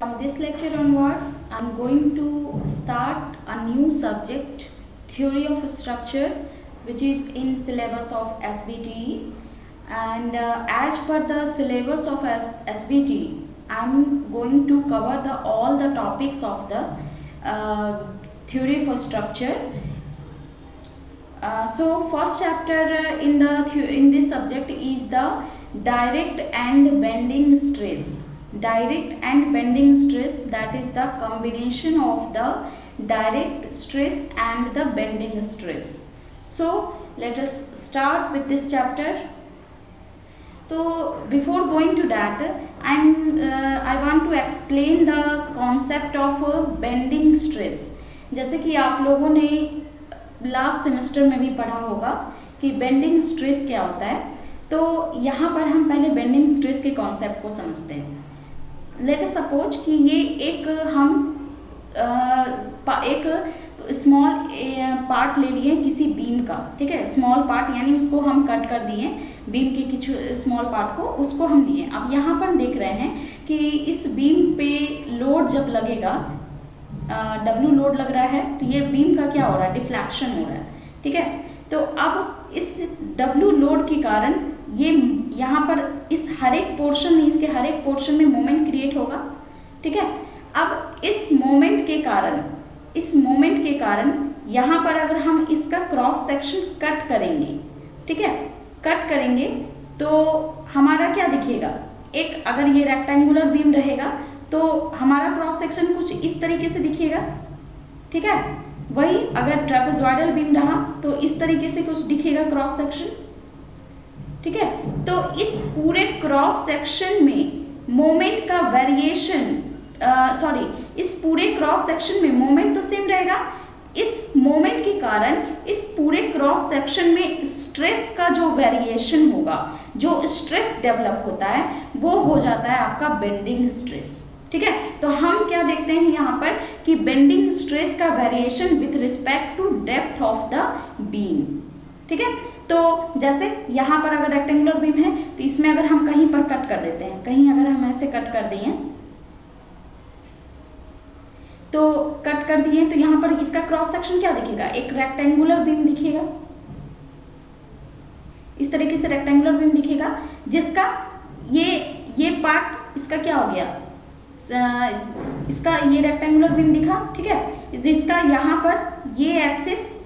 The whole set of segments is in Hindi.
From this lecture onwards, I am going to start a new subject, Theory of Structure, which is in syllabus of SBTE. And as per the syllabus of SBTE, I am going to cover all the topics of the Theory of Structure. So first chapter in this subject is the direct and bending stress. Direct and bending stress, that is the combination of the direct stress and the bending stress. So let us start with this chapter. So before going to that, I want to explain the concept of bending stress. जैसे कि आप लोगों ने लास्ट सेमेस्टर में भी पढ़ा होगा कि बेंडिंग स्ट्रेस क्या होता है, तो यहाँ पर हम पहले बेंडिंग स्ट्रेस के कॉन्सेप्ट को समझते हैं. लेट अस सपोज कि ये एक स्मॉल पार्ट ले लिए किसी बीम का, ठीक है. स्मॉल पार्ट यानी उसको हम कट कर दिए, बीम के कुछ स्मॉल पार्ट को उसको हम लिए. अब यहाँ पर देख रहे हैं कि इस बीम पे लोड जब लगेगा, W लोड लग रहा है, तो ये बीम का क्या हो रहा है, डिफ्लेक्शन हो रहा है, ठीक है. तो अब इस W लोड के कारण ये यहाँ पर इस हर एक पोर्शन में, इसके हर एक पोर्शन में मोमेंट क्रिएट होगा, ठीक है. अब इस मोमेंट के कारण यहाँ पर अगर हम इसका क्रॉस सेक्शन कट करेंगे, ठीक है, कट करेंगे तो हमारा क्या दिखेगा. एक अगर ये रेक्टेंगुलर बीम रहेगा तो हमारा क्रॉस सेक्शन कुछ इस तरीके से दिखेगा, ठीक है. वही अगर ट्रेपेजॉइडल बीम रहा तो इस तरीके से कुछ दिखेगा क्रॉस सेक्शन, ठीक है. तो इस पूरे क्रॉस सेक्शन में मोमेंट का वेरिएशन, इस पूरे क्रॉस सेक्शन में मोमेंट तो सेम रहेगा. इस मोमेंट के कारण इस पूरे क्रॉस सेक्शन में स्ट्रेस का जो वेरिएशन होगा, जो स्ट्रेस डेवलप होता है, वो हो जाता है आपका बेंडिंग स्ट्रेस, ठीक है. तो हम क्या देखते हैं यहाँ पर कि बेंडिंग स्ट्रेस का variation with respect to depth of the beam, ठीक है. तो जैसे यहाँ पर अगर रेक्टेंगुलर बीम है तो इसमें अगर हम कहीं पर कट कर देते हैं, कहीं अगर हम ऐसे कट कर दिए तो यहाँ पर इसका क्रॉस सेक्शन क्या दिखेगा, एक रेक्टेंगुलर बीम दिखेगा. इस तरीके से रेक्टेंगुलर बीम दिखेगा, जिसका ये पार्ट इसका क्या हो गया, इसका ये रेक्टेंगुलर बीम दिखा, ठीक है. जिसका यहाँ पर ये एक्सिस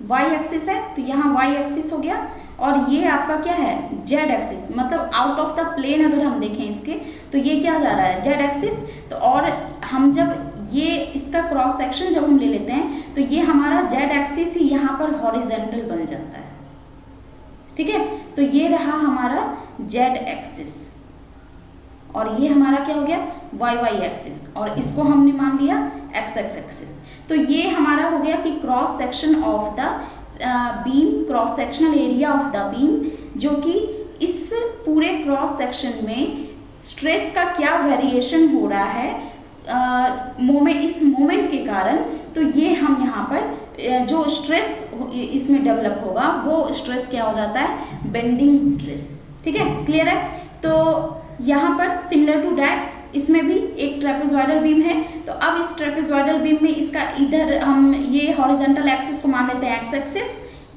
वाई एक्सिस है, तो यहाँ वाई एक्सिस हो गया, और ये आपका क्या है, जेड एक्सिस. मतलब आउट ऑफ द प्लेन अगर हम देखें इसके, तो ये क्या जा रहा है, जेड एक्सिस. तो और हम जब ये इसका क्रॉस सेक्शन जब हम ले लेते हैं तो ये हमारा जेड एक्सिस ही यहाँ पर हॉरिजेंटल बन जाता है, ठीक है. तो ये रहा हमारा जेड एक्सिस, और ये हमारा क्या हो गया, वाई एक्सिस, और इसको हमने मान लिया एक्स एक्सिस. तो ये हमारा हो गया कि cross section of the beam, cross sectional area of the beam, जो कि इस पूरे क्रॉस सेक्शन में स्ट्रेस का क्या वेरिएशन हो रहा है इस मोमेंट के कारण. तो ये हम यहाँ पर जो स्ट्रेस इसमें डेवलप होगा वो स्ट्रेस क्या हो जाता है, बेंडिंग स्ट्रेस, ठीक है. क्लियर है. तो यहाँ पर सिमिलर टू डैट इसमें भी एक ट्रेपेजॉइडल बीम है. तो अब इस ट्रेपेजॉइडल बीम में इसका इधर हम ये हॉरिजॉन्टल एक्सिस को मान लेते हैं एक्स एक्सिस,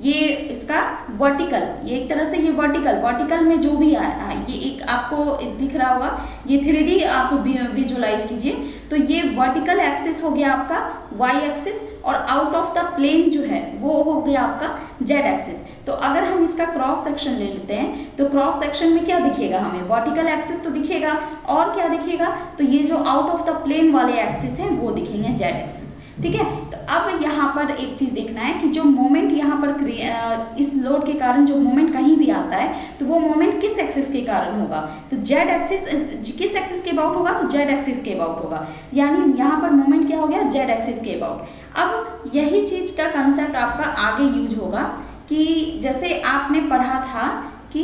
ये इसका वर्टिकल, ये एक तरह से ये वर्टिकल में जो भी आया है, ये एक आपको दिख रहा होगा, ये 3D आप विजुअलाइज कीजिए. तो ये वर्टिकल एक्सिस हो गया आपका वाई एक्सिस, और आउट ऑफ द प्लेन जो है वो हो गया आपका जेड एक्सिस. तो अगर हम इसका क्रॉस सेक्शन ले लेते हैं तो क्रॉस सेक्शन में क्या दिखेगा, हमें वर्टिकल एक्सिस तो दिखेगा, और क्या दिखेगा, तो ये जो आउट ऑफ द प्लेन वाले एक्सिस हैं वो दिखेंगे जेड एक्सिस, ठीक है. तो अब यहाँ पर एक चीज देखना है कि जो मोमेंट यहाँ पर इस लोड के कारण जो मोमेंट कहीं भी आता है तो वो मोमेंट किस एक्सिस के कारण होगा, तो जेड एक्सिस. किस एक्सिस के अबाउट होगा, तो जेड एक्सिस के अबाउट होगा, यानी यहाँ पर मोमेंट क्या हो गया, जेड एक्सिस के अबाउट. अब यही चीज का कंसेप्ट आपका आगे यूज होगा कि जैसे आपने पढ़ा था कि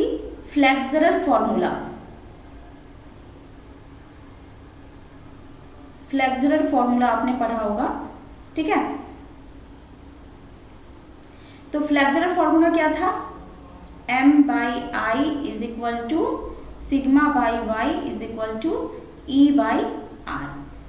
फ्लेक्सरल फॉर्मूला आपने पढ़ा होगा, ठीक है. तो फ्लेक्सरल फॉर्मूला क्या था, M/I = sigma by y is equal to E/R.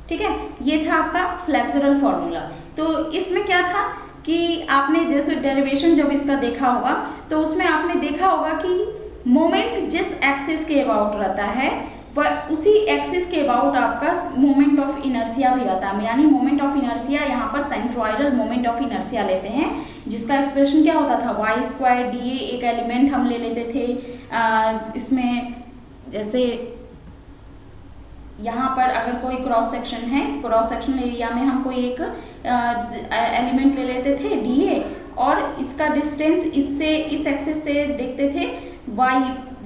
ठीक है, ये था आपका फ्लेक्सुरल फॉर्मूला। तो इसमें क्या था कि आपने जैसे डेरिवेशन जब इसका देखा होगा तो उसमें आपने देखा होगा कि मोमेंट जिस एक्सिस के अबाउट रहता है वह उसी एक्सिस के अबाउट आपका मोमेंट ऑफ इनर्शिया भी रहता है। यानी मोमेंट ऑफ इनर्शिया यहाँ पर सेंट्रोइडल मोमेंट ऑफ इनर्शिया लेते हैं, जिसका एक्सप्रेशन क्या होता था, वाई स्क्वायर डी ए। एक एलिमेंट हम ले लेते थे इसमें, जैसे यहाँ पर अगर कोई क्रॉस सेक्शन है, क्रॉस सेक्शन एरिया में हम कोई एक एलिमेंट ले लेते थे डी ए, और इसका डिस्टेंस इससे इस एक्सिस से देखते थे वाई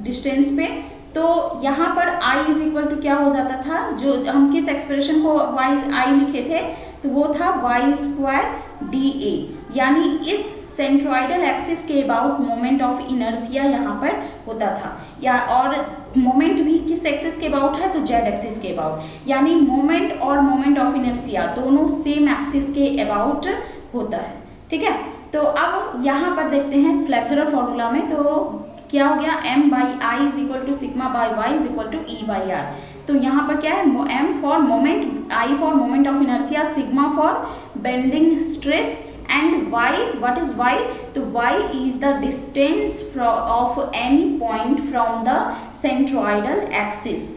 डिस्टेंस पे। तो यहाँ पर i इज इक्वल टू क्या हो जाता था, जो हम किस एक्सप्रेशन को i लिखे थे, तो वो था वाई स्क्वायर डी ए। यानी इस सेंट्रोइडल एक्सिस के अबाउट मोमेंट ऑफ इनर्शिया यहाँ पर होता था। या और मोमेंट भी किस एक्सिस के अबाउट है, तो जेड एक्सिस के अबाउट। यानी मोमेंट और मोमेंट ऑफ इनर्शिया दोनों सेम एक्सिस के अबाउट होता है। ठीक है, तो अब यहाँ पर देखते हैं फ्लेक्सुरल फॉर्मूला में, तो क्या हो गया, m by I is equal to sigma by y is equal to E by R. तो यहाँ पर क्या है, m for moment, i for moment of inertia, sigma for bending stress and y, what is y, तो y is the distance of any point from the centroidal axis.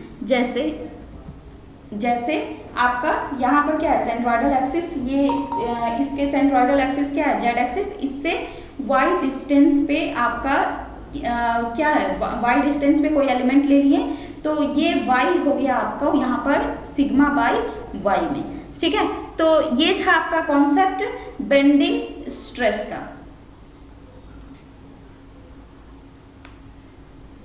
जैसे आपका यहाँ पर क्या है, सेंट्रोइडल एक्सिस, ये इसके सेंट्रोइडल एक्सिस क्या है, जेड एक्सिस। इससे y डिस्टेंस पे आपका क्या है, y डिस्टेंस पे कोई एलिमेंट ले लिए, तो ये y हो गया आपका यहाँ पर सिग्मा बाई y में। ठीक है, तो ये था आपका कॉन्सेप्ट बेंडिंग स्ट्रेस का।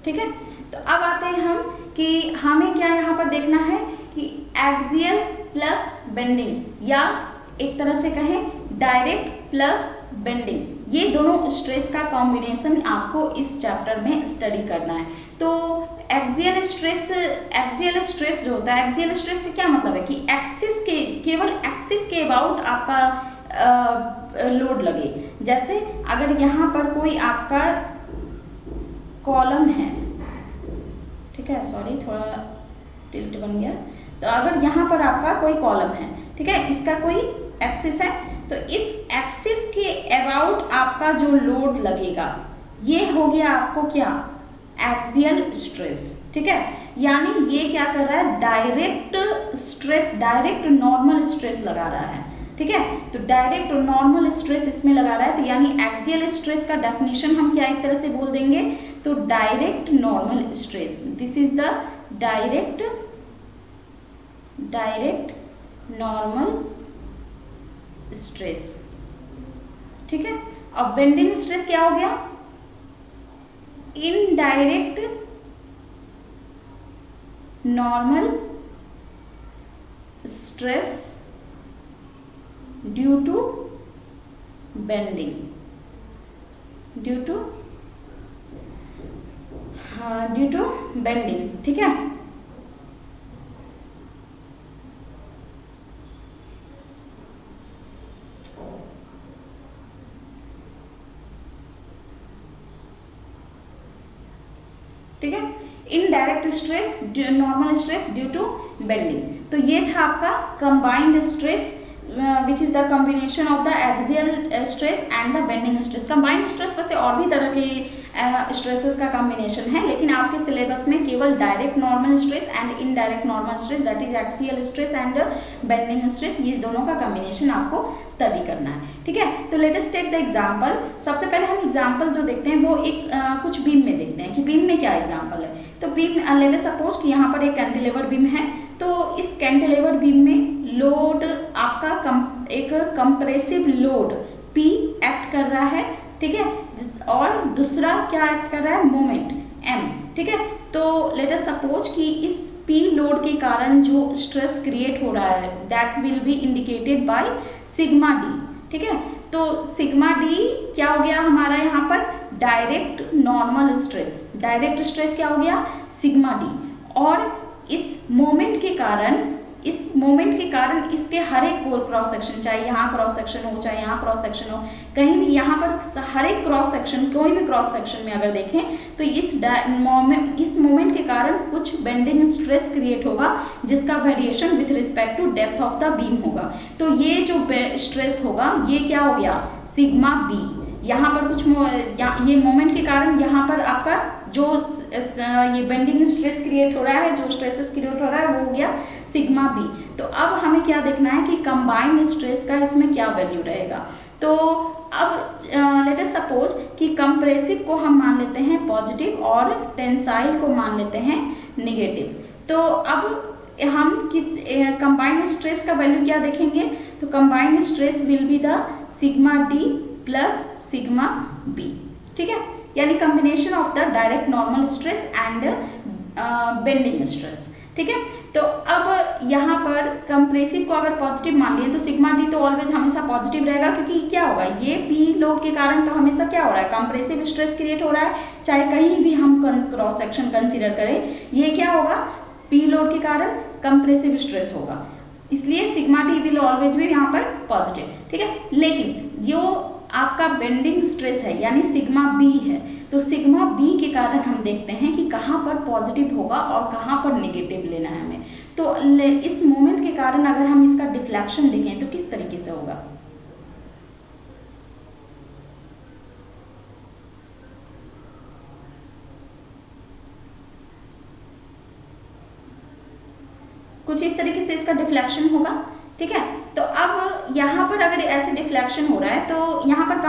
ठीक है, तो अब आते हैं हम कि हमें क्या यहाँ पर देखना है कि एक्सियल प्लस बेंडिंग, या एक तरह से कहें डायरेक्ट प्लस बेंडिंग, ये दोनों स्ट्रेस का कॉम्बिनेशन आपको इस चैप्टर में स्टडी करना है। तो एक्सियल स्ट्रेस जो होता है, एक्सियल स्ट्रेस का क्या मतलब है कि एक्सिस के, केवल एक्सिस के अबाउट आपका लोड लगे। जैसे अगर यहाँ पर कोई आपका कॉलम है, ठीक है, सॉरी थोड़ा टिल्ट बन गया, तो अगर यहाँ पर आपका कोई कॉलम है, ठीक है, इसका कोई एक्सिस है, तो इस एक्सिस के अबाउट आपका जो लोड लगेगा ये हो गया आपको क्या, एक्सियल स्ट्रेस। ठीक है, यानी ये क्या कर रहा है, direct stress, direct normal stress लगा रहा है। ठीक है, तो डायरेक्ट नॉर्मल स्ट्रेस इसमें लगा रहा है, तो यानी एक्सियल स्ट्रेस का डेफिनेशन हम क्या एक तरह से बोल देंगे, तो direct normal stress, this is the direct normal stress. ठीक है, अब बेंडिंग स्ट्रेस क्या हो गया, indirect normal stress due to bending, due to bending. ठीक है, ठीक है, indirect stress, normal stress due to bending. तो ये था आपका combined stress which is the combination of the axial stress and the bending stress. Combined stress वैसे और भी तरह के स्ट्रेसेस का कॉम्बिनेशन है, लेकिन आपके सिलेबस में केवल direct normal stress and indirect normal stress, that is axial stress and bending stress, ये दोनों का कॉम्बिनेशन आपको स्टडी करना है। ठीक है, तो let us take the example. सबसे पहले हम एग्जांपल जो देखते हैं वो एक कुछ बीम में देखते हैं कि बीम में क्या एग्जांपल है। तो बीम, लेट अस सपोज कि यहाँ पर एक कैंटिलीवर बीम है, तो इस कैंटिलीवर बीम में लोड आपका एक कंप्रेसिव लोड P एक्ट कर रहा है। ठीक है, और दूसरा क्या एक्ट कर रहा है, मोमेंट M। ठीक है, तो लेट अस सपोज कि इस P लोड के कारण जो स्ट्रेस क्रिएट हो रहा है that will be indicated by sigma D। ठीक है, तो सिग्मा D क्या हो गया हमारा यहाँ पर, direct normal stress. Direct stress क्या हो गया, सिग्मा D। और इस मोमेंट के कारण इस मोमेंट के कारण इसके हर एक क्रॉस सेक्शन, चाहे यहाँ क्रॉस सेक्शन हो चाहे यहाँ क्रॉस सेक्शन हो, कहीं भी यहाँ पर हर एक क्रॉस सेक्शन, कोई भी क्रॉस सेक्शन में अगर देखें तो इस मोमेंट के कारण कुछ बेंडिंग स्ट्रेस क्रिएट होगा जिसका variation with respect to depth of the beam होगा। तो ये जो स्ट्रेस होगा ये क्या हो गया, सिग्मा बी। यहाँ पर कुछ ये मोमेंट के कारण यहाँ पर आपका जो ये बेंडिंग स्ट्रेस क्रिएट हो रहा है, जो स्ट्रेसेस क्रिएट हो रहा है वो हो गया सिग्मा बी। तो अब हमें क्या देखना है कि कंबाइंड स्ट्रेस का इसमें क्या वैल्यू रहेगा। तो अब लेट अस सपोज कि कंप्रेसिव को हम मान लेते हैं पॉजिटिव और टेंसाइल को मान लेते हैं नेगेटिव। तो अब हम किस कंबाइंड स्ट्रेस का वैल्यू क्या देखेंगे, तो combined stress will be the sigma D plus sigma B, ठीक है, यानी combination of the direct normal stress and bending stress, ठीक है। तो अब यहाँ पर कंप्रेसिव को अगर पॉजिटिव मान लिए तो सिग्मा डी तो ऑलवेज हमेशा पॉजिटिव रहेगा, क्योंकि क्या होगा, ये पी लोड के कारण तो हमेशा क्या हो रहा है, कंप्रेसिव स्ट्रेस क्रिएट हो रहा है, चाहे कहीं भी हम क्रॉस सेक्शन कंसीडर करें, ये क्या होगा, पी लोड के कारण कंप्रेसिव स्ट्रेस होगा, इसलिए सिग्मा डी विल ऑलवेज भी यहाँ पर पॉजिटिव, ठीक है। लेकिन जो आपका बेंडिंग स्ट्रेस है यानी सिग्मा बी है, तो सिग्मा बी के कारण हम देखते हैं कि कहाँ पर पॉजिटिव होगा और कहाँ पर नेगेटिव लेना है हमें। तो इस मोमेंट के कारण अगर हम इसका डिफ्लेक्शन देखें तो किस तरीके से होगा, कुछ इस तरीके से इसका डिफ्लेक्शन होगा, ठीक है। तो अब यहाँ पर अगर ऐसे डिफ्लेक्शन हो रहा है तो यहाँ पर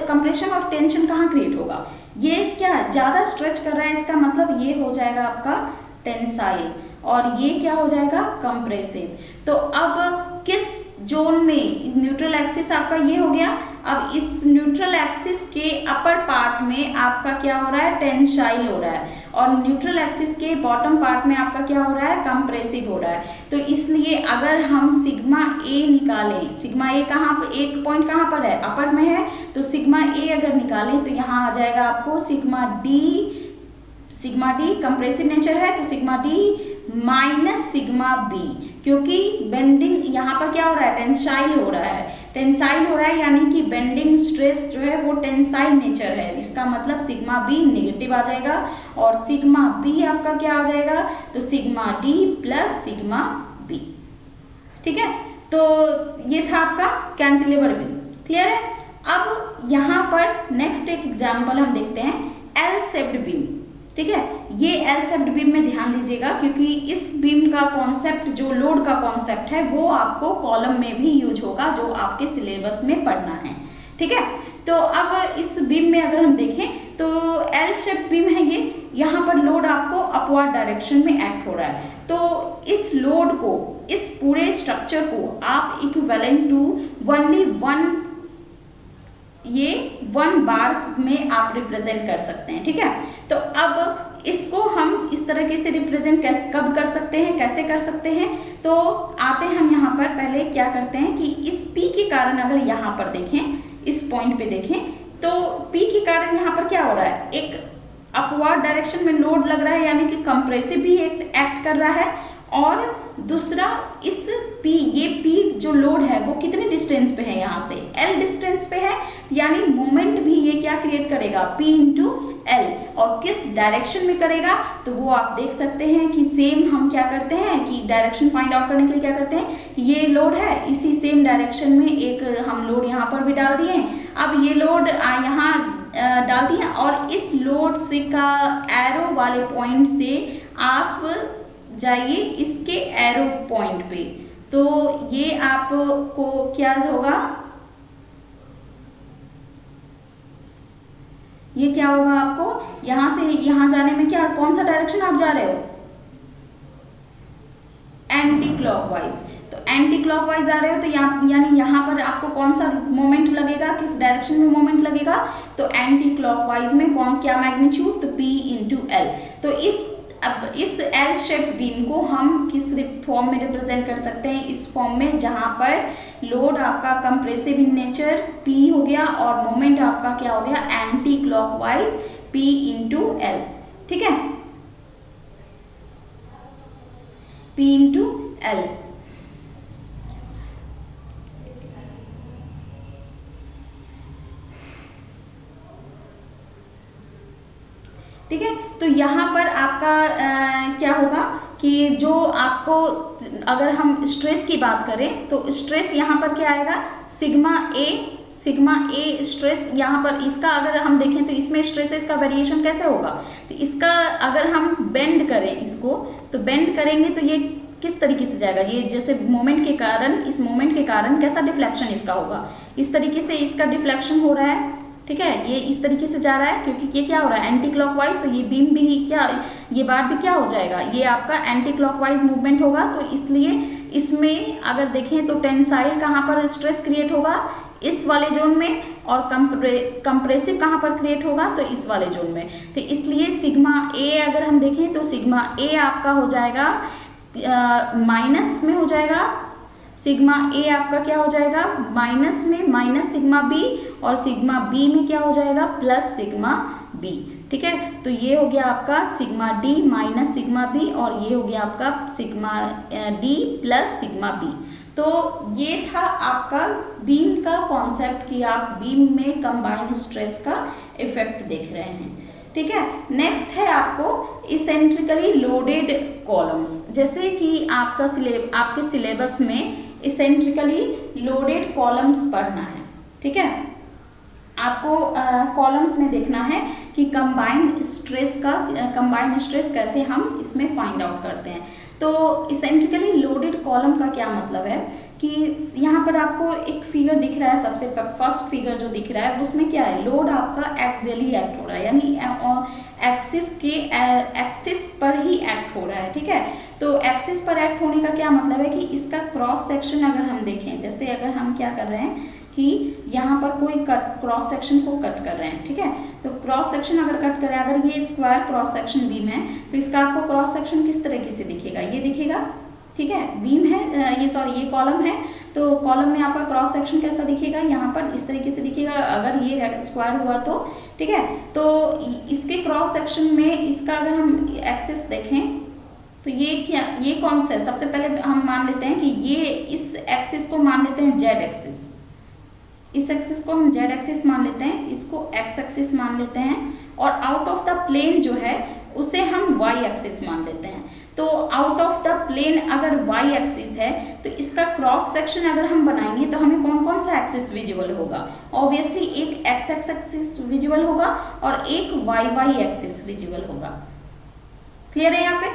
कंप्रेशन और टेंशन कहाँ क्रिएट होगा, ये क्या ज़्यादा स्ट्रेच कर रहा है, इसका मतलब ये हो जाएगा आपका टेंसाइल और ये क्या हो जाएगा कंप्रेसिव। तो अब किस जोन में, न्यूट्रल एक्सिस आपका ये हो गया, अब इस न्यूट्रल एक्सिस के अपर पार्ट में आपका क्या हो रहा है, टेंसाइल हो रहा है, और न्यूट्रल एक्सिस के बॉटम पार्ट में आपका क्या हो रहा है, कंप्रेसिव हो रहा है। तो इसलिए अगर हम सिग्मा ए निकालें, सिग्मा ए कहाँ पर, एक पॉइंट कहाँ पर है, अपर में है, तो सिग्मा ए अगर निकालें तो यहाँ आ जाएगा आपको सिग्मा डी कंप्रेसिव नेचर है, तो sigma D minus sigma B, क्योंकि बेंडिंग यहाँ पर क्या हो रहा है, टेंसाइल हो रहा है, टेंसाइल हो रहा है यानी कि बेंडिंग स्ट्रेस जो है वो टेंसाइल नेचर है, इसका मतलब सिग्मा बी नेगेटिव आ जाएगा और सिग्मा बी आपका क्या आ जाएगा, तो sigma D plus sigma B, ठीक है। तो ये था आपका कैंटिलीवर बीम, क्लियर है। अब यहाँ पर नेक्स्ट एक एग्जाम्पल हम देखते हैं, एल शेप्ड बीम, ठीक है। ये एल शेप्ड बीम में ध्यान दीजिएगा क्योंकि इस बीम का कॉन्सेप्ट, जो लोड का कॉन्सेप्ट है वो आपको कॉलम में भी यूज होगा, जो आपके सिलेबस में पढ़ना है, ठीक है। तो अब इस बीम में अगर हम देखें तो एल शेप बीम है ये, यहाँ पर लोड आपको अपवर्ड डायरेक्शन में एक्ट हो रहा है, तो इस लोड को, इस पूरे स्ट्रक्चर को आप equivalent to only one bar में आप रिप्रेजेंट कर सकते हैं, ठीक है। तो अब इसको हम इस तरीके से रिप्रेजेंट कब कर सकते हैं, कैसे कर सकते हैं, तो आते हैं हम यहाँ पर, पहले क्या करते हैं कि इस P के कारण अगर यहाँ पर देखें, इस पॉइंट पे देखें, तो P के कारण यहाँ पर क्या हो रहा है, एक अपवर्ड डायरेक्शन में लोड लग रहा है, यानी कि कंप्रेसिव भी एक एक्ट कर रहा है, और दूसरा इस ये P जो लोड है वो कितने डिस्टेंस पे है, यहाँ से L डिस्टेंस पे है, यानी मोमेंट भी ये क्या क्रिएट करेगा, P इंटू L, और किस डायरेक्शन में करेगा, तो वो आप देख सकते हैं कि सेम हम क्या करते हैं कि डायरेक्शन फाइंड आउट करने के लिए क्या करते हैं, ये लोड है, इसी सेम डायरेक्शन में एक हम लोड यहाँ पर भी डाल दिए, अब ये लोड यहाँ डाल दिए, और इस लोड से का एरो वाले पॉइंट से आप जाइए इसके एरो पॉइंट पे, तो ये आपको क्या होगा, ये क्या होगा आपको, यहां से यहां जाने में क्या, कौन सा डायरेक्शन आप जा रहे हो, एंटी क्लॉकवाइज, तो एंटी क्लॉकवाइज जा रहे हो, तो यानी यहाँ पर आपको कौन सा मोमेंट लगेगा, किस डायरेक्शन में मोमेंट लगेगा, तो एंटी क्लॉकवाइज में कौन, क्या मैग्नीट्यूड, तो P इंटू L। तो इस एल शेप बीम को हम किस फॉर्म में रिप्रेजेंट कर सकते हैं, इस फॉर्म में जहां पर लोड आपका कंप्रेसिव इन नेचर P हो गया और मोमेंट आपका क्या हो गया, anti clockwise P into L, ठीक है, P इंटू एल। ठीक है, तो यहाँ पर आपका क्या होगा कि जो आपको, अगर हम स्ट्रेस की बात करें तो स्ट्रेस यहाँ पर क्या आएगा, सिग्मा ए स्ट्रेस। यहाँ पर इसका अगर हम देखें तो इसमें स्ट्रेसेस का वेरिएशन कैसे होगा, तो इसका अगर हम बेंड करें इसको, तो बेंड करेंगे तो ये किस तरीके से जाएगा, ये जैसे मोमेंट के कारण, इस मोमेंट के कारण कैसा डिफ्लेक्शन इसका होगा, इस तरीके से इसका डिफ्लेक्शन हो रहा है। ठीक है, ये इस तरीके से जा रहा है क्योंकि ये क्या हो रहा है, एंटी क्लॉकवाइज, तो ये बीम भी क्या, ये बार भी क्या हो जाएगा, ये आपका एंटी क्लॉकवाइज मूवमेंट होगा। तो इसलिए इसमें अगर देखें तो टेंसाइल कहाँ पर स्ट्रेस क्रिएट होगा, इस वाले जोन में, और कंप्रेसिव कहाँ पर क्रिएट होगा, तो इस वाले जोन में। तो इसलिए सिग्मा ए अगर हम देखें तो सिग्मा ए आपका हो जाएगा माइनस में हो जाएगा, सिग्मा ए आपका क्या हो जाएगा माइनस में, माइनस सिग्मा बी, और सिग्मा बी में क्या हो जाएगा प्लस सिग्मा बी। ठीक है, तो ये हो गया आपका sigma D minus sigma B, और ये हो गया आपका sigma D plus sigma B. तो ये था आपका बीम का कॉन्सेप्ट कि आप बीम में कंबाइंड स्ट्रेस का इफेक्ट देख रहे हैं। ठीक है, नेक्स्ट है आपको इसेंट्रिकली लोडेड कॉलम्स। जैसे कि आपके सिलेबस में इसेंट्रिकली लोडेड कॉलम्स पढ़ना है। ठीक है, आपको कॉलम्स में देखना है कि कंबाइंड स्ट्रेस कैसे हम इसमें फाइंड आउट करते हैं। तो इसेंट्रिकली लोडेड कॉलम का क्या मतलब है कि यहाँ पर आपको एक फिगर दिख रहा है, सबसे फर्स्ट फिगर जो दिख रहा है उसमें क्या है, लोड आपका एक्सियली एक्ट हो रहा है, यानी एक्सिस पर ही एक्ट हो रहा है। ठीक है, तो एक्सिस पर एक्ट होने का क्या मतलब है कि इसका क्रॉस सेक्शन अगर हम देखें, जैसे अगर हम क्या कर रहे हैं कि यहाँ पर कोई क्रॉस सेक्शन को कट कर रहे हैं। ठीक है, तो क्रॉस सेक्शन अगर कट करें, अगर ये स्क्वायर क्रॉस सेक्शन बीम है तो इसका आपको क्रॉस सेक्शन किस तरीके से दिखेगा, ये दिखेगा। ठीक है, बीम है, ये कॉलम है, तो कॉलम में आपका क्रॉस सेक्शन कैसा दिखेगा, यहाँ पर इस तरीके से दिखेगा अगर ये स्क्वायर हुआ तो। ठीक है, तो इसके क्रॉस सेक्शन में इसका अगर हम एक्सिस देखें तो ये क्या, ये कौन सा है, सबसे पहले हम मान लेते हैं कि ये इस एक्सिस को मान लेते हैं जेड एक्सिस, इस एक्सिस को हम जेड एक्सिस मान लेते हैं, इसको एक्स एक्सिस मान लेते हैं, और आउट ऑफ द प्लेन जो है उसे हम वाई एक्सिस मान लेते हैं। तो आउट ऑफ द प्लेन अगर वाई एक्सिस है तो इसका क्रॉस सेक्शन अगर हम बनाएंगे तो हमें कौन कौन सा एक्सिस विजिबल होगा, ऑब्वियसली एक एक्स एक्सिस विजिबल होगा और एक वाई वाई एक्सिस विजिबल होगा। क्लियर है यहाँ पे?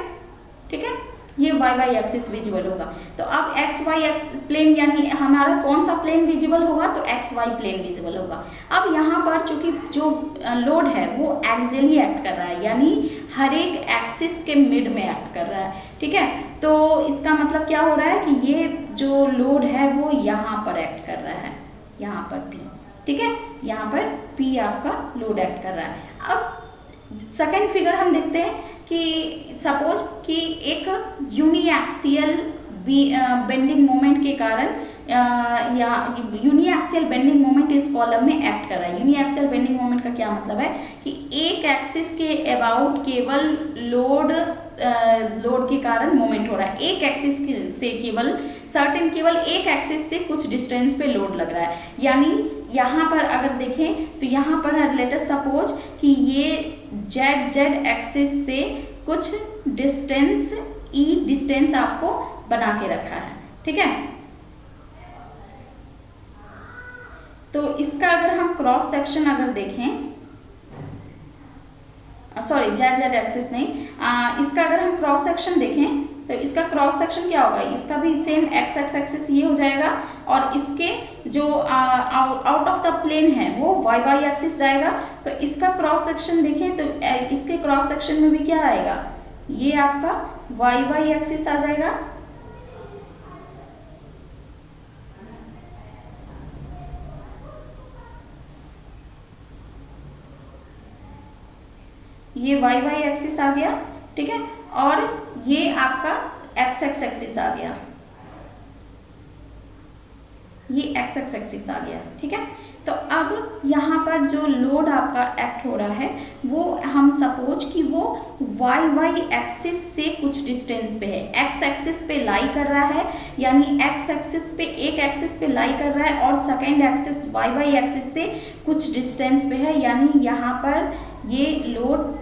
ठीक है, ये वाई वाई एक्सिस विजिबल होगा। तो अब एक्स वाई एक्स प्लेन यानी हमारा कौन सा प्लेन विजिबल होगा, तो एक्स वाई प्लेन विजिबल होगा। अब यहाँ पर चूंकि जो लोड है वो एक्सियली एक्ट कर रहा है, यानी हर एक एक्सिस के मिड में एक्ट कर रहा है। ठीक है, तो इसका मतलब क्या हो रहा है कि ये जो लोड है वो यहाँ पर एक्ट कर रहा है, यहाँ पर P। ठीक है, यहाँ पर P आपका लोड एक्ट कर रहा है। अब सेकेंड फिगर हम देखते हैं कि सपोज कि एक यूनिएक्सियल बेंडिंग मोमेंट के कारण या यूनिएक्सियल बेंडिंग मोमेंट इस कॉलम में एक्ट कर रहा है। यूनिएक्सियल बेंडिंग मोमेंट का क्या मतलब है कि एक एक्सिस के अबाउट केवल लोड के कारण मोमेंट हो रहा है, एक एक्सिस से केवल एक एक्सिस से कुछ डिस्टेंस पे लोड लग रहा है। यानी यहाँ पर अगर देखें तो यहाँ पर लेट अस सपोज कि ये जेड एक्सिस से कुछ डिस्टेंस डिस्टेंस आपको बना के रखा है। ठीक है, तो इसका अगर हम क्रॉस सेक्शन अगर देखें, सॉरी जेड एक्सिस नहीं, इसका अगर हम क्रॉस सेक्शन देखें तो इसका क्रॉस सेक्शन क्या होगा, इसका भी सेम एक्स एक्सिस ये हो जाएगा, और इसके जो आउट ऑफ द प्लेन है वो वाई वाई एक्सिस जाएगा। तो इसका क्रॉस सेक्शन देखें तो इसके क्रॉस सेक्शन में भी क्या आएगा, ये आपका वाई वाई एक्सिस आ जाएगा। ये वाई वाई एक्सिस आ गया। ठीक है, और ये आपका एक्स एक्सिस आ गया, ये एक्स एक्सिस आ गया। ठीक है, तो अब यहाँ पर जो लोड आपका एक्ट हो रहा है वो हम सपोज कि वो वाई वाई एक्सिस से कुछ डिस्टेंस पे है, एक्स एक्सिस पे लाई कर रहा है, यानी एक्स एक्सिस पे एक एक्सिस पे लाई कर रहा है और second axis y y axis से कुछ डिस्टेंस पे है, यानी यहाँ पर ये लोड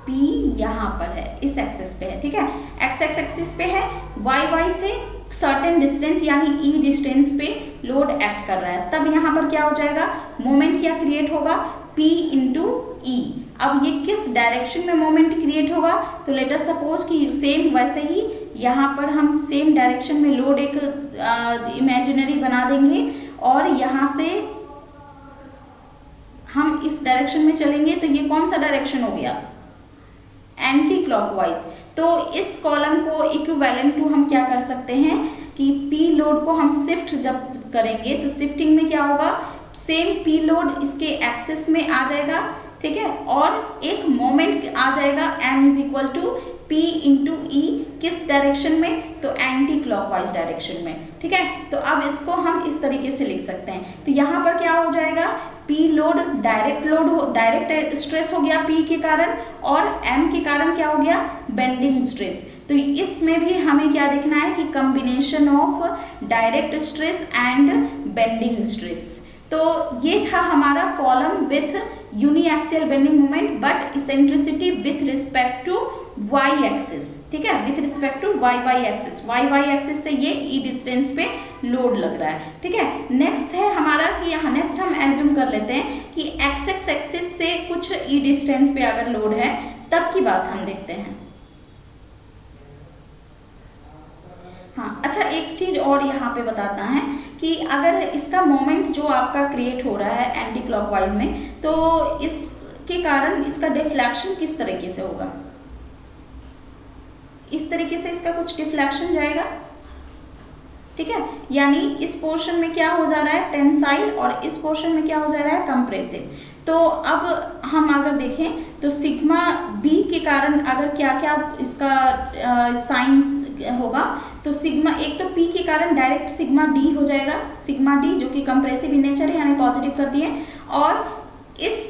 P यहाँ पर है, इस एक्सिस पे है, ठीक है, एक्स एक्स एक्सिस पे है, वाई वाई से सर्टेन डिस्टेंस यानी E डिस्टेंस पे लोड एक्ट कर रहा है। तब यहाँ पर क्या हो जाएगा, मोमेंट क्या क्रिएट होगा, P इंटू E। अब ये किस डायरेक्शन में मोमेंट क्रिएट होगा, तो लेट अस सपोज कि सेम वैसे ही यहाँ पर हम सेम डायरेक्शन में लोड एक इमेजिनरी बना देंगे और यहाँ से हम इस डायरेक्शन में चलेंगे, तो ये कौन सा डायरेक्शन हो गया, एंटी क्लॉकवाइज। तो इस कॉलम को इक्विवेलेंट टू हम क्या कर सकते हैं कि P लोड को हम शिफ्ट जब करेंगे तो शिफ्टिंग में क्या होगा, सेम P लोड इसके एक्सिस में आ जाएगा, ठीक है, और एक मोमेंट आ जाएगा m is equal to P into E, किस डायरेक्शन में, तो एंटी क्लॉकवाइज डायरेक्शन में, ठीक है। तो अब इसको हम इस तरीके से लिख सकते हैं। तो यहाँ पर क्या हो जाएगा, P लोड डायरेक्ट स्ट्रेस हो गया P के कारण, और M के कारण क्या हो गया, बेंडिंग स्ट्रेस। तो इसमें भी हमें क्या देखना है कि combination of direct stress and bending stress. तो ये था हमारा column with uniaxial bending moment but eccentricity with respect to y axis, ठीक है, with respect to y y axis. Y y axis से ये E डिस्टेंस पे लोड लग रहा है, ठीक है। नेक्स्ट है हमारा कि यहाँ नेक्स्ट हम एज्यूम कर लेते हैं कि एक्स एक्स एक्सिस से कुछ E डिस्टेंस पे अगर लोड है, तब की बात हम देखते हैं। हाँ, अच्छा एक चीज और यहाँ पे बताता है कि अगर इसका मोमेंट जो आपका क्रिएट हो रहा है एंटी क्लॉकवाइज में, तो इसके कारण इसका डिफ्लेक्शन किस तरीके से होगा, इस तरीके से इसका कुछ डिफ्लेक्शन जाएगा, ठीक है, यानी इस पोर्शन में क्या हो जा रहा है, टेंसाइल, और इस पोर्शन में क्या हो जा रहा है, कंप्रेसिव। तो अब हम अगर देखें तो सिग्मा बी के कारण अगर क्या क्या इसका साइन होगा, तो सिग्मा एक तो P के कारण डायरेक्ट सिग्मा D हो जाएगा, सिग्मा D जो कि कंप्रेसिव इन नेचर है यानी पॉजिटिव करती है, और इस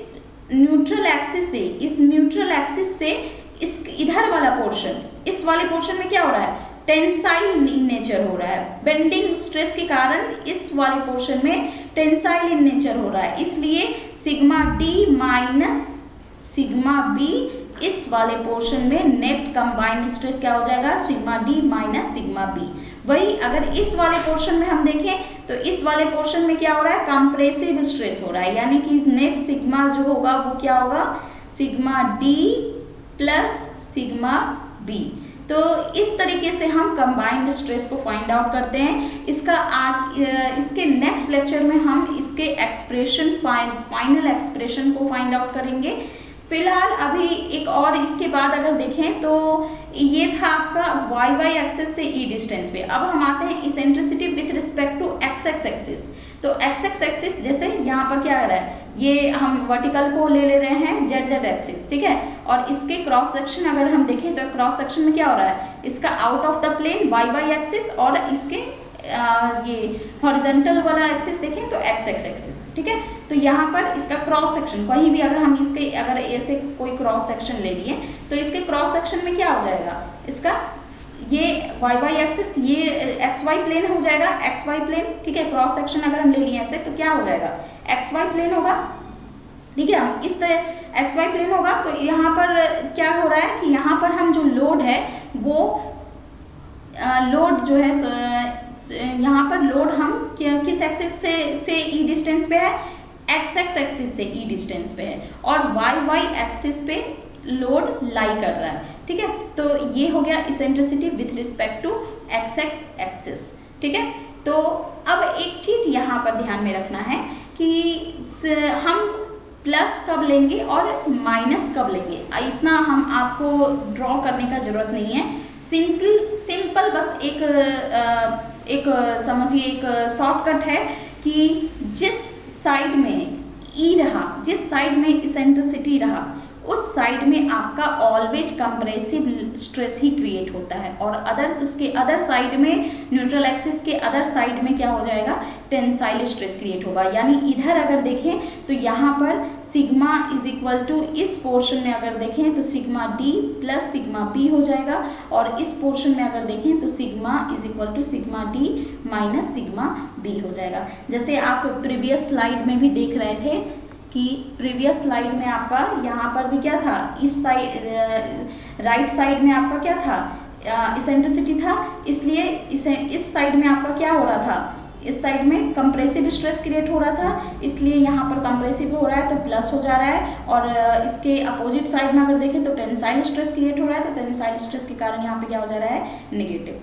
न्यूट्रल एक्सिस से इस इधर वाला पोर्शन, इस वाले पोर्शन में क्या हो रहा है, टेंसाइल इन नेचर हो रहा है, बेंडिंग स्ट्रेस के कारण इस वाले पोर्शन में टेंसाइल इन नेचर हो रहा है, इसलिए sigma D minus sigma B इस वाले पोर्शन में नेट कंबाइंड स्ट्रेस क्या हो जाएगा, sigma D minus sigma B। वही अगर इस वाले पोर्शन में हम देखें तो इस वाले पोर्शन में क्या हो रहा है, कंप्रेसिव स्ट्रेस हो रहा है, यानी कि नेट सिग्मा जो होगा वो क्या होगा, sigma D plus sigma B। तो इस तरीके से हम कंबाइंड स्ट्रेस को फाइंड आउट करते हैं। इसके नेक्स्ट लेक्चर में हम इसके एक्सप्रेशन फाइनल एक्सप्रेशन को फाइंड आउट करेंगे। फिलहाल अभी एक और इसके बाद अगर देखें तो ये था आपका वाई वाई एक्सिस से E डिस्टेंस पे। अब हम आते हैं eccentricity with respect to x x axis. तो एक्स एक्स एक्सिस जैसे यहाँ पर क्या आ रहा है, ये हम वर्टिकल को ले रहे हैं जेड जेड एक्सिस, ठीक है, और इसके क्रॉस सेक्शन अगर हम देखें तो क्रॉस सेक्शन में क्या हो रहा है, इसका out of the plane y y axis, और इसके ये हॉरिजॉन्टल वाला एक्सिस देखें तो एक्स एक्स एक्सिस, ठीक है। तो यहाँ पर इसका क्रॉस सेक्शन कहीं भी अगर हम इसके अगर ऐसे कोई क्रॉस सेक्शन ले लिए तो इसके क्रॉस सेक्शन में क्या हो जाएगा, इसका ये वाई वाई एक्सिस, ये एक्स वाई प्लेन हो जाएगा, एक्स वाई प्लेन, ठीक है। क्रॉस सेक्शन अगर हम ले लिए ऐसे तो क्या हो जाएगा, एक्स वाई प्लेन होगा, ठीक है। हम इस तरह एक्स वाई प्लेन होगा। तो यहाँ पर क्या हो रहा है कि यहाँ पर हम जो लोड है वो लोड जो है यहाँ पर लोड हम किस एक्सिस से E डिस्टेंस पे है, एक्स एक्स एक्सिस से E डिस्टेंस पे है, और वाई वाई एक्सिस पे लोड लाई कर रहा है, ठीक है। तो ये हो गया eccentricity with respect to x x axis, ठीक है। तो अब एक चीज यहाँ पर ध्यान में रखना है कि हम प्लस कब लेंगे और माइनस कब लेंगे, इतना हम आपको ड्रॉ करने का जरूरत नहीं है। सिंपल बस एक समझिए एक शॉर्टकट है कि जिस साइड में E रहा, जिस साइड में इसेंट्रिसिटी रहा, उस साइड में आपका ऑलवेज कंप्रेसिव स्ट्रेस ही क्रिएट होता है, और उसके अदर साइड में, न्यूट्रल एक्सिस के अदर साइड में क्या हो जाएगा, टेंसाइल स्ट्रेस क्रिएट होगा। यानी इधर अगर देखें तो यहाँ पर सिग्मा इज इक्वल टू, इस पोर्शन में अगर देखें तो sigma D plus sigma B हो जाएगा, और इस पोर्शन में अगर देखें तो sigma is equal to sigma D minus sigma B हो जाएगा। जैसे आप प्रीवियस स्लाइड में भी देख रहे थे कि प्रीवियस स्लाइड में आपका यहाँ पर भी क्या था, इस साइड राइट साइड में आपका क्या था, इसेंट्रिसिटी था, इसलिए इस साइड में आपका क्या हो रहा था, इस साइड में कंप्रेसिव स्ट्रेस क्रिएट हो रहा था, इसलिए यहाँ पर कंप्रेसिव हो रहा है तो प्लस हो जा रहा है, और इसके अपोजिट साइड में अगर देखें तो टेंसाइल स्ट्रेस क्रिएट हो रहा है, तो टेंसाइल स्ट्रेस के कारण यहाँ पे क्या हो जा रहा है, नेगेटिव।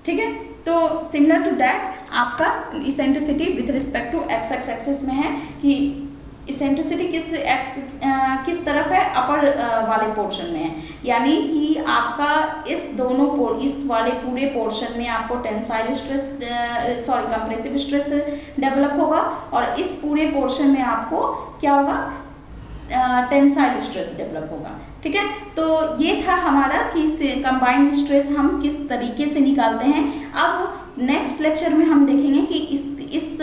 ठीक है, तो सिमिलर टू दैट आपका eccentricity with respect to x axis में है कि इसेंट्रिसिटी किस तरफ है, अपर वाले पोर्शन में है, यानी कि आपका इस वाले पूरे पोर्शन में आपको tensile stress compressive stress develop होगा, और इस पूरे पोर्शन में आपको क्या होगा, टेंसाइल स्ट्रेस डेवलप होगा। ठीक है, तो ये था हमारा कि कंबाइंड स्ट्रेस हम किस तरीके से निकालते हैं। अब नेक्स्ट लेक्चर में हम देखेंगे कि इस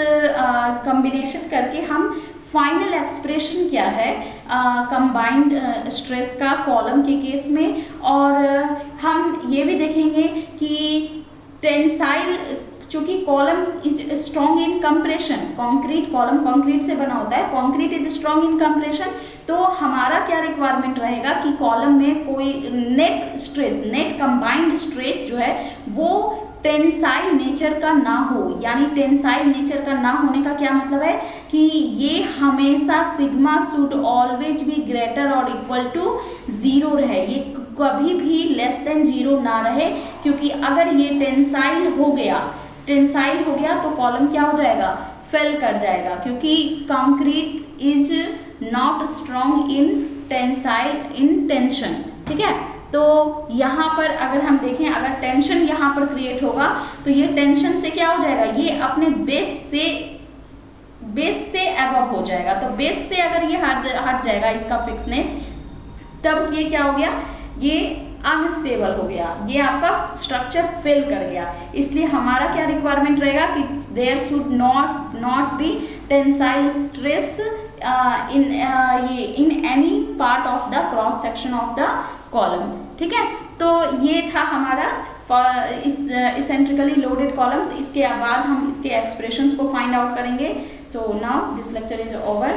कॉम्बिनेशन करके हम फाइनल एक्सप्रेशन क्या है कंबाइंड स्ट्रेस का कॉलम के केस में, और हम ये भी देखेंगे कि टेंसाइल, चूंकि column is strong in compression, concrete column concrete से बना होता है, concrete is strong in compression, तो हमारा क्या रिक्वायरमेंट रहेगा कि कॉलम में कोई नेट कंबाइंड स्ट्रेस जो है वो टेंसाइल नेचर का ना हो। यानी टेंसाइल नेचर का ना होने का क्या मतलब है कि ये हमेशा sigma should always be greater और इक्वल टू 0 रहे, ये कभी भी लेस देन 0 ना रहे, क्योंकि अगर ये टेंसाइल हो गया तो कॉलम क्या हो जाएगा, फेल कर जाएगा, क्योंकि concrete is not strong in tension. ठीक है, तो यहाँ पर अगर हम देखें, अगर टेंशन यहाँ पर क्रिएट होगा तो ये टेंशन से क्या हो जाएगा, ये अपने बेस से अबव हो जाएगा, तो बेस से अगर ये हट जाएगा इसका फिक्सनेस, तब ये क्या हो गया, ये अनस्टेबल हो गया, ये आपका स्ट्रक्चर फेल कर गया। इसलिए हमारा क्या रिक्वायरमेंट रहेगा कि there should not be tensile stress in any part of the cross section of the column। ठीक है, तो ये था हमारा इसेंट्रिकली लोडेड कॉलम्स। इसके बाद हम इसके एक्सप्रेशंस को फाइंड आउट करेंगे। So now this lecture is over.